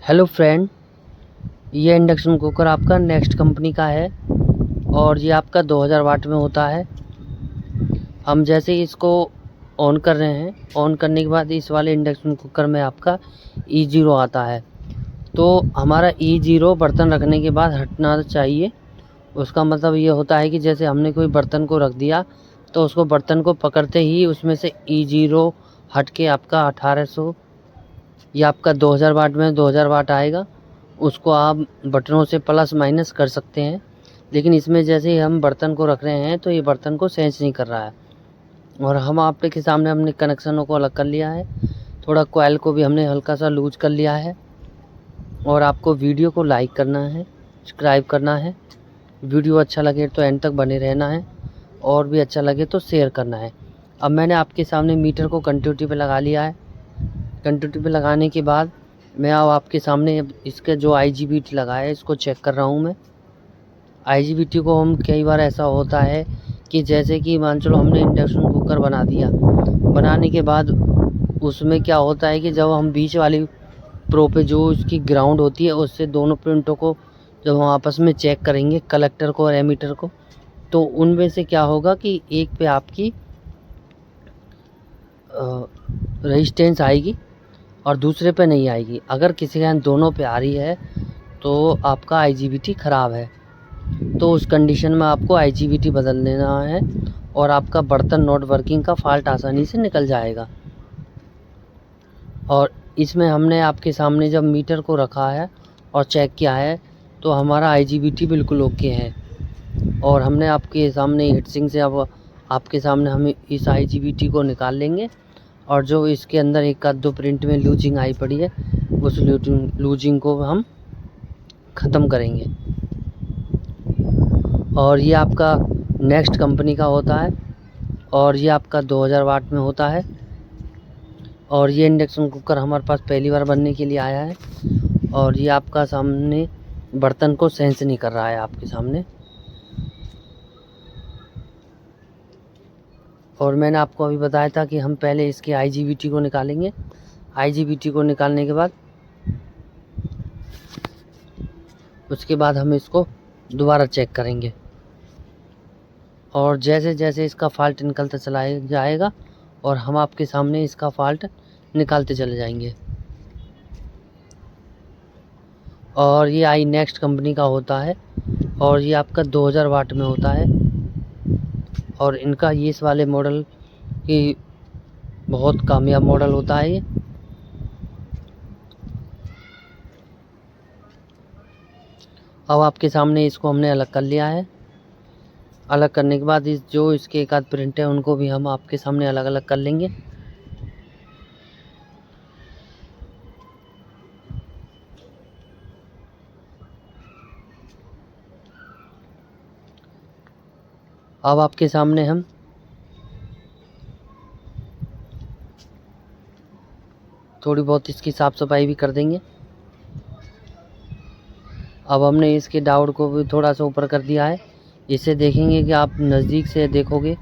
Hello friend, ये induction cooker आपका next company का है और ये आपका 2000 वाट में होता है। हम जैसे ही इसको ऑन कर रहे हैं, ऑन करने के बाद इस वाले इंडक्शन कुकर में आपका E0 आता है। तो हमारा E0 बर्तन रखने के बाद हटना चाहिए। उसका मतलब ये होता है कि जैसे हमने कोई बर्तन को रख दिया तो उसको बर्तन को पकड़ते ही उसमें से E0 हट के आपका 1800 या आपका 2000 वाट में 2000 वाट आएगा। उसको आप बटनों से प्लस माइनस कर सकते हैं, लेकिन इसमें जैसे ही हम बर्तन को रख रहे हैं तो ये बर्तन को सेंस नहीं कर रहा है। और हम आपके सामने हमने कनेक्शनों को अलग कर लिया है, थोड़ा कॉइल को भी हमने हल्का सा लूज कर लिया है। और आपको वीडियो को लाइक करना है, सब्सक्राइब करना है, वीडियो अच्छा लगे तो एंड तक बने रहना है, और भी अच्छा लगे तो शेयर करना है। अब मैंने आपके सामने मीटर को कंटिन्यूटी पे लगा लिया है। कंटिन्यूटी पे लगाने के बाद मैं अब आपके सामने इसके जो IGBT लगा है इसको चेक कर रहा हूँ मैं। IGBT को हम कई बार ऐसा होता है कि जैसे कि मान चलो हमने इंडक्शन कुकर बना दिया, बनाने के बाद उसमें क्या होता है कि जब हम बीच वाली प्रो पे जो उसकी ग्राउंड होती है उससे दोनों पिंटों को जब हम आपस में चेक करेंगे, कलेक्टर को और एमीटर को, तो उनमें से क्या होगा कि एक पे आपकी रेजिस्टेंस आएगी और दूसरे पे नहीं आएगी। अगर किसी का दोनों पे आ रही है तो आपका IGBT ख़राब है। तो उस कंडीशन में आपको IGBT बदल देना है और आपका बर्तन नॉट वर्किंग का फॉल्ट आसानी से निकल जाएगा। और इसमें हमने आपके सामने जब मीटर को रखा है और चेक किया है तो हमारा IGBT बिल्कुल ओके है। और हमने आपके सामने हीटसिंक से अब आपके सामने हम इस IGBT को निकाल लेंगे और जो इसके अंदर एक आध दो प्रिंट में लूजिंग आई पड़ी है उस लूजिंग को हम ख़त्म करेंगे। और ये आपका नेक्स्ट कंपनी का होता है और ये आपका 2000 वाट में होता है। और ये इंडक्शन कुकर हमारे पास पहली बार बनने के लिए आया है और ये आपका सामने बर्तन को सेंस नहीं कर रहा है आपके सामने। और मैंने आपको अभी बताया था कि हम पहले इसके IGBT को निकालेंगे। IGBT को निकालने के बाद उसके बाद हम इसको दोबारा चेक करेंगे और जैसे जैसे इसका फॉल्ट निकलता चला जाएगा और हम आपके सामने इसका फॉल्ट निकालते चले जाएंगे। और ये आई नेक्स्ट कंपनी का होता है और ये आपका 2000 वाट में होता है। और इनका ये इस वाले मॉडल की बहुत कामयाब मॉडल होता है ये। अब आपके सामने इसको हमने अलग कर लिया है। अलग करने के बाद इस जो इसके एक आध प्रिंट है उनको भी हम आपके सामने अलग अलग कर लेंगे। अब आपके सामने हम थोड़ी बहुत इसकी साफ़ सफाई भी कर देंगे। अब हमने इसके डाउट को भी थोड़ा सा ऊपर कर दिया है। इसे देखेंगे कि आप नज़दीक से देखोगे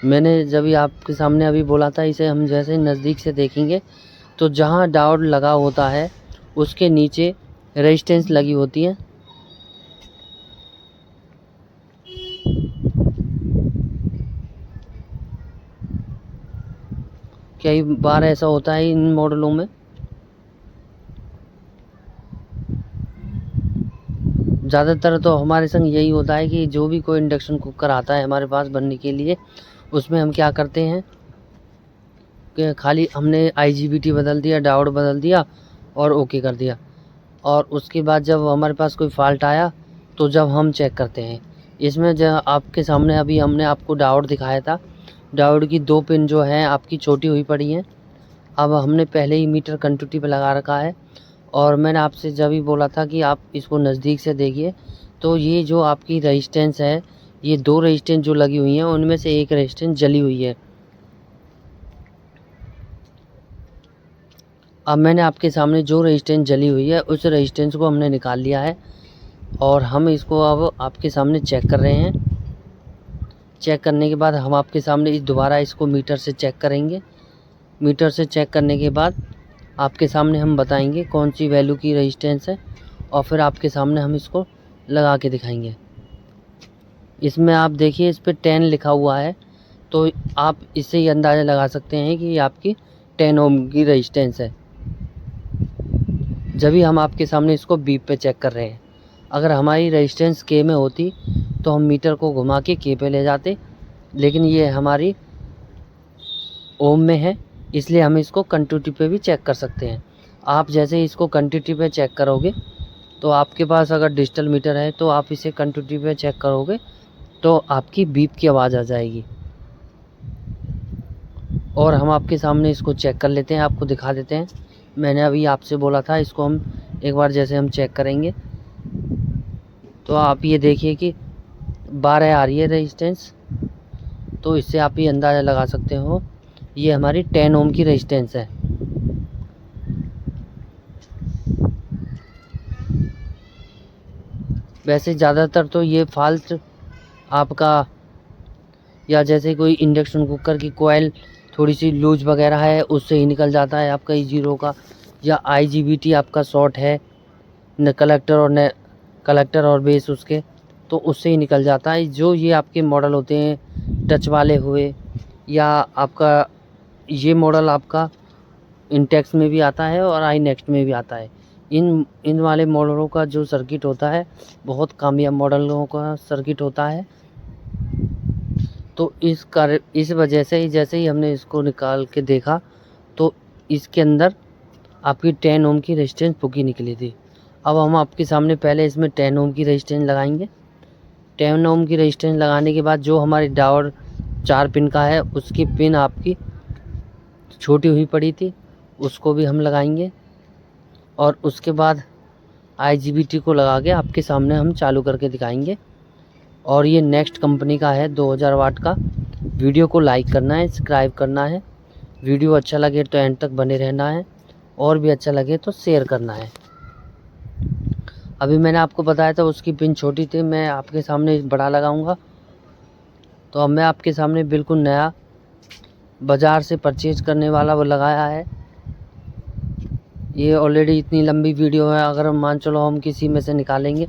मैंने जब ही आपके सामने अभी बोला था इसे हम जैसे नज़दीक से देखेंगे तो जहाँ डाउट लगा होता है उसके नीचे रेजिस्टेंस लगी होती है। कई बार ऐसा होता है इन मॉडलों में। ज़्यादातर तो हमारे संग यही होता है कि जो भी कोई इंडक्शन कुकर आता है हमारे पास बनने के लिए, उसमें हम क्या करते हैं कि खाली हमने IGBT बदल दिया, डायोड बदल दिया और ओके कर दिया। और उसके बाद जब हमारे पास कोई फॉल्ट आया तो जब हम चेक करते हैं इसमें जब आपके सामने अभी हमने आपको डायोड दिखाया था, डायोड की 2 पिन जो हैं आपकी छोटी हुई पड़ी हैं। अब हमने पहले ही मीटर कंटिन्यूटी पे लगा रखा है और मैंने आपसे जब भी बोला था कि आप इसको नज़दीक से देखिए तो ये जो आपकी रेजिस्टेंस है, ये 2 रेजिस्टेंस जो लगी हुई हैं उनमें से एक रेजिस्टेंस जली हुई है। अब मैंने आपके सामने जो रेजिस्टेंस जली हुई है उस रेजिस्टेंस को हमने निकाल लिया है। और हम इसको अब आपके सामने चेक कर रहे हैं। चेक करने के बाद हम आपके सामने दोबारा इसको मीटर से चेक करेंगे। मीटर से चेक करने के बाद आपके सामने हम बताएंगे कौन सी वैल्यू की रेजिस्टेंस है, और फिर आपके सामने हम इसको लगा के दिखाएंगे। इसमें आप देखिए इस पर 10 लिखा हुआ है, तो आप इससे ही अंदाज़ा लगा सकते हैं कि ये आपकी 10 ओम की रेजिस्टेंस है। जब भी हम आपके सामने इसको बीप पे चेक कर रहे हैं। अगर हमारी रेजिस्टेंस के में होती तो हम मीटर को घुमा के के पे ले जाते, लेकिन ये हमारी ओम में है, इसलिए हम इसको क्वांटिटी पे भी चेक कर सकते हैं। आप जैसे ही इसको क्वांटिटी पे चेक करोगे, तो आपके पास अगर डिजिटल मीटर है तो आप इसे क्वांटिटी पे चेक करोगे तो आपकी बीप की आवाज़ आ जाएगी। और हम आपके सामने इसको चेक कर लेते हैं, आपको दिखा देते हैं। मैंने अभी आपसे बोला था, इसको हम एक बार जैसे हम चेक करेंगे तो आप ये देखिए कि 12 आ रही है रेजिस्टेंस। तो इससे आप ये अंदाज़ा लगा सकते हो ये हमारी 10 ओम की रेजिस्टेंस है। वैसे ज़्यादातर तो ये फॉल्ट आपका, या जैसे कोई इंडक्शन कुकर की कोयल थोड़ी सी लूज वगैरह है उससे ही निकल जाता है आपका E0 का, या IGBT आपका शॉर्ट है न कलेक्टर और बेस उसके, तो उससे ही निकल जाता है। जो ये आपके मॉडल होते हैं टच वाले हुए, या आपका ये मॉडल आपका इंटेक्स में भी आता है और आई नेक्स्ट में भी आता है। इन वाले मॉडलों का जो सर्किट होता है बहुत कामयाब मॉडलों का सर्किट होता है। तो इस वजह से ही जैसे ही हमने इसको निकाल के देखा तो इसके अंदर आपकी 10 ओम की रेजिस्टेंस पुकी निकली थी। अब हम आपके सामने पहले इसमें 10 ओम की रेजिस्टेंस लगाएंगे। 10 ओम की रेजिस्टेंस लगाने के बाद जो हमारी डायोड 4 पिन का है उसकी पिन आपकी छोटी हुई पड़ी थी, उसको भी हम लगाएंगे। और उसके बाद IGBT को लगा के आपके सामने हम चालू करके दिखाएंगे। और ये नेक्स्ट कंपनी का है 2000 वाट का। वीडियो को लाइक करना है, सब्सक्राइब करना है। वीडियो अच्छा लगे तो एंड तक बने रहना है, और भी अच्छा लगे तो शेयर करना है। अभी मैंने आपको बताया था उसकी पिन छोटी थी, मैं आपके सामने बड़ा लगाऊंगा। तो अब मैं आपके सामने बिल्कुल नया बाज़ार से परचेज करने वाला वो लगाया है। ये ऑलरेडी इतनी लंबी वीडियो है, अगर हम मान चलो हम किसी में से निकालेंगे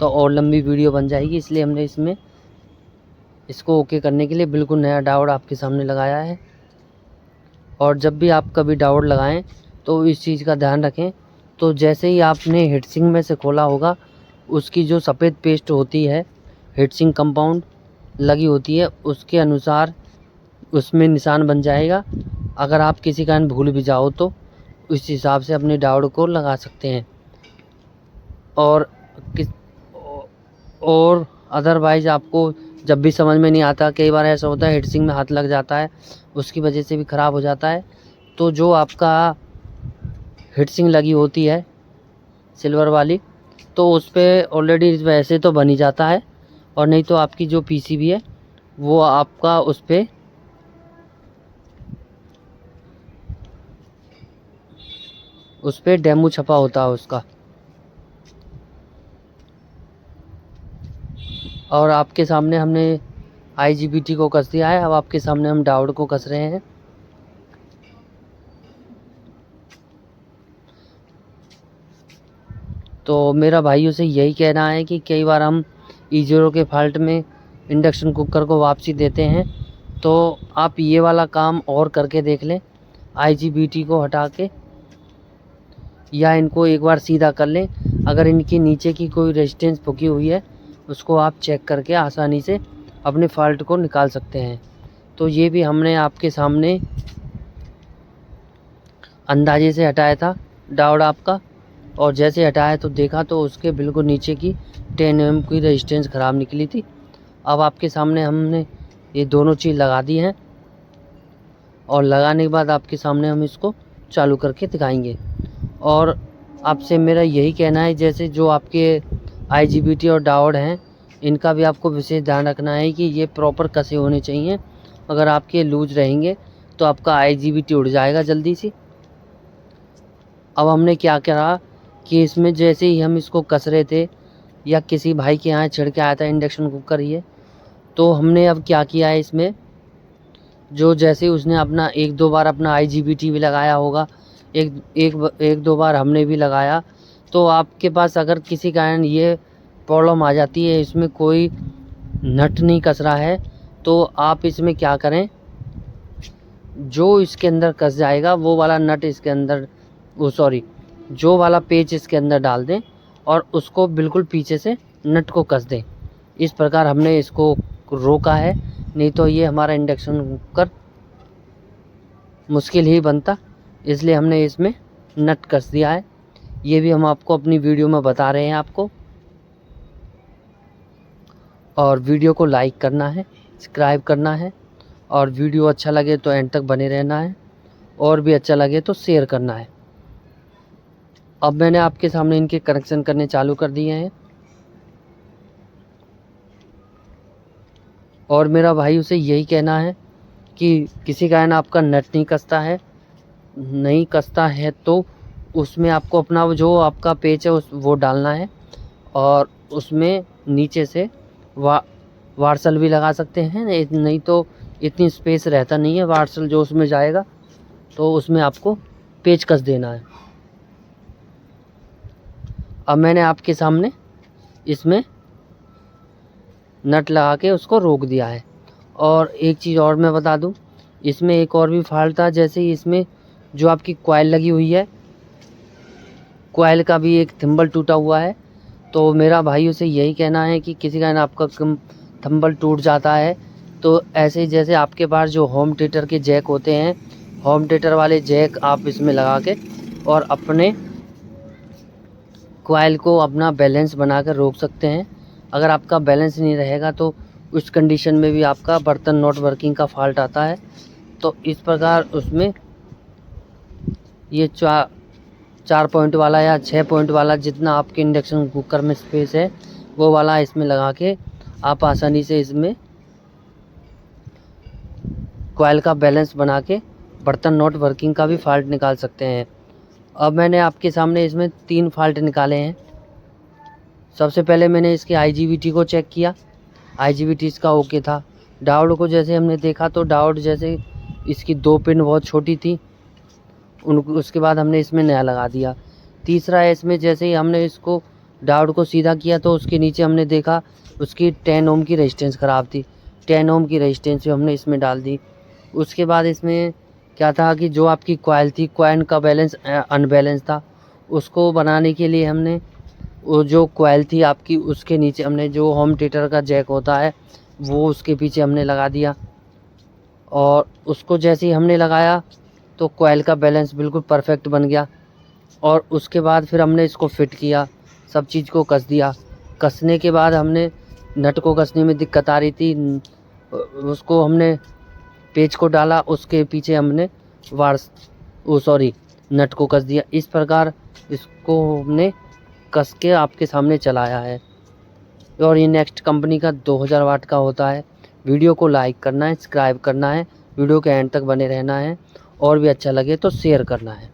तो और लंबी वीडियो बन जाएगी, इसलिए हमने इसको ओके करने के लिए बिल्कुल नया डायोड आपके सामने लगाया है। और जब भी आप कभी डायोड लगाएं तो इस चीज़ का ध्यान रखें, तो जैसे ही आपने हीटसिंक में से खोला होगा उसकी जो सफ़ेद पेस्ट होती है, हीटसिंक कंपाउंड लगी होती है, उसके अनुसार उसमें निशान बन जाएगा। अगर आप किसी कारण भूल भी जाओ तो उस हिसाब से अपने डायोड को लगा सकते हैं। और अदरवाइज़ आपको जब भी समझ में नहीं आता, कई बार ऐसा होता है हीटसिंक में हाथ लग जाता है, उसकी वजह से भी ख़राब हो जाता है। तो जो आपका हीटसिंक लगी होती है सिल्वर वाली, तो उस पर ऑलरेडी वैसे तो बन ही जाता है, और नहीं तो आपकी जो PCB है वो आपका उस पर डेमो छपा होता है उसका। और आपके सामने हमने IGBT को कस दिया है, अब आपके सामने हम डायोड को कस रहे हैं। तो मेरा भाइयों से यही कहना है कि कई बार हम E0 के फॉल्ट में इंडक्शन कुकर को वापसी देते हैं, तो आप ये वाला काम और करके देख लें। IGBT को हटा के या इनको एक बार सीधा कर लें। अगर इनकी नीचे की कोई रेजिस्टेंस फुकी हुई है उसको आप चेक करके आसानी से अपने फॉल्ट को निकाल सकते हैं। तो ये भी हमने आपके सामने अंदाजे से हटाया था डायोड आपका, और जैसे हटाया तो देखा तो उसके बिल्कुल नीचे की 10 ओम की रेजिस्टेंस ख़राब निकली थी। अब आपके सामने हमने ये दोनों चीज़ लगा दी हैं, और लगाने के बाद आपके सामने हम इसको चालू करके दिखाएंगे। और आपसे मेरा यही कहना है, जैसे जो आपके IGBT और डायोड हैं इनका भी आपको विशेष ध्यान रखना है कि ये प्रॉपर कसे होने चाहिए। अगर आपके लूज रहेंगे तो आपका IGBT उड़ जाएगा जल्दी से। अब हमने क्या करा कि इसमें जैसे ही हम इसको कस रहे थे या किसी भाई के यहाँ छिड़ के आया था इंडक्शन कुकर ये। तो हमने अब क्या किया है इसमें, जो जैसे उसने अपना 1-2 बार अपना IGBT भी लगाया होगा, एक दो बार हमने भी लगाया, तो आपके पास अगर किसी कारण ये प्रॉब्लम आ जाती है, इसमें कोई नट नहीं कस रहा है, तो आप इसमें क्या करें, जो इसके अंदर कस जाएगा वो वाला नट इसके अंदर, जो वाला पेच इसके अंदर डाल दें और उसको बिल्कुल पीछे से नट को कस दें। इस प्रकार हमने इसको रोका है, नहीं तो ये हमारा इंडक्शन कुकर मुश्किल ही बनता, इसलिए हमने इसमें नट कस दिया है। ये भी हम आपको अपनी वीडियो में बता रहे हैं आपको। और वीडियो को लाइक करना है, सब्सक्राइब करना है, और वीडियो अच्छा लगे तो एंड तक बने रहना है, और भी अच्छा लगे तो शेयर करना है। अब मैंने आपके सामने इनके कनेक्शन करने चालू कर दिए हैं, और मेरा भाई उसे यही कहना है कि किसी कारण आपका नट नहीं कसता है तो उसमें आपको अपना जो आपका पेच है वो डालना है, और उसमें नीचे से वार्सल भी लगा सकते हैं, नहीं तो इतनी स्पेस रहता नहीं है, वार्सल जो उसमें जाएगा तो उसमें आपको पेच कस देना है। अब मैंने आपके सामने इसमें नट लगा के उसको रोक दिया है। और एक चीज़ और मैं बता दूं, इसमें एक और भी फॉल्ट था, जैसे इसमें जो आपकी कॉइल लगी हुई है, कॉइल का भी एक थिम्बल टूटा हुआ है। तो मेरा भाई उसे यही कहना है कि किसी कारण आपका थिम्बल टूट जाता है तो ऐसे जैसे आपके पास जो होम थिएटर के जैक होते हैं, होम थिएटर वाले जैक आप इसमें लगा के और अपने कॉइल को अपना बैलेंस बनाकर रोक सकते हैं। अगर आपका बैलेंस नहीं रहेगा तो उस कंडीशन में भी आपका बर्तन नॉट वर्किंग का फॉल्ट आता है। तो इस प्रकार उसमें ये 4 पॉइंट वाला या 6 पॉइंट वाला, जितना आपके इंडक्शन कुकर में स्पेस है वो वाला इसमें लगा के आप आसानी से इसमें कॉइल का बैलेंस बना के बर्तन नॉट वर्किंग का भी फॉल्ट निकाल सकते हैं। अब मैंने आपके सामने इसमें 3 फॉल्ट निकाले हैं। सबसे पहले मैंने इसके IGBT को चेक किया, IGBT इसका ओके था। डायोड को जैसे हमने देखा तो डायोड जैसे इसकी 2 पिन बहुत छोटी थी, उसके बाद हमने इसमें नया लगा दिया। तीसरा है, इसमें जैसे ही हमने इसको डायोड को सीधा किया तो उसके नीचे हमने देखा उसकी 10 ओम की रेजिस्टेंस ख़राब थी। 10 ओम की रेजिस्टेंस हमने इसमें डाल दी। उसके बाद इसमें क्या था कि जो आपकी कॉइल थी, कॉइल का बैलेंस अनबैलेंस था। उसको बनाने के लिए हमने वो जो कॉइल थी आपकी, उसके नीचे हमने जो होम थिएटर का जैक होता है वो उसके पीछे हमने लगा दिया, और उसको जैसे ही हमने लगाया तो कॉइल का बैलेंस बिल्कुल परफेक्ट बन गया। और उसके बाद फिर हमने इसको फिट किया, सब चीज़ को कस दिया। कसने के बाद हमने नट को कसने में दिक्कत आ रही थी, उसको हमने पेच को डाला, उसके पीछे हमने नट को कस दिया। इस प्रकार इसको हमने कस के आपके सामने चलाया है। और ये नेक्स्ट कंपनी का 2000 वाट का होता है। वीडियो को लाइक करना है, सब्सक्राइब करना है, वीडियो के एंड तक बने रहना है, और भी अच्छा लगे तो शेयर करना है।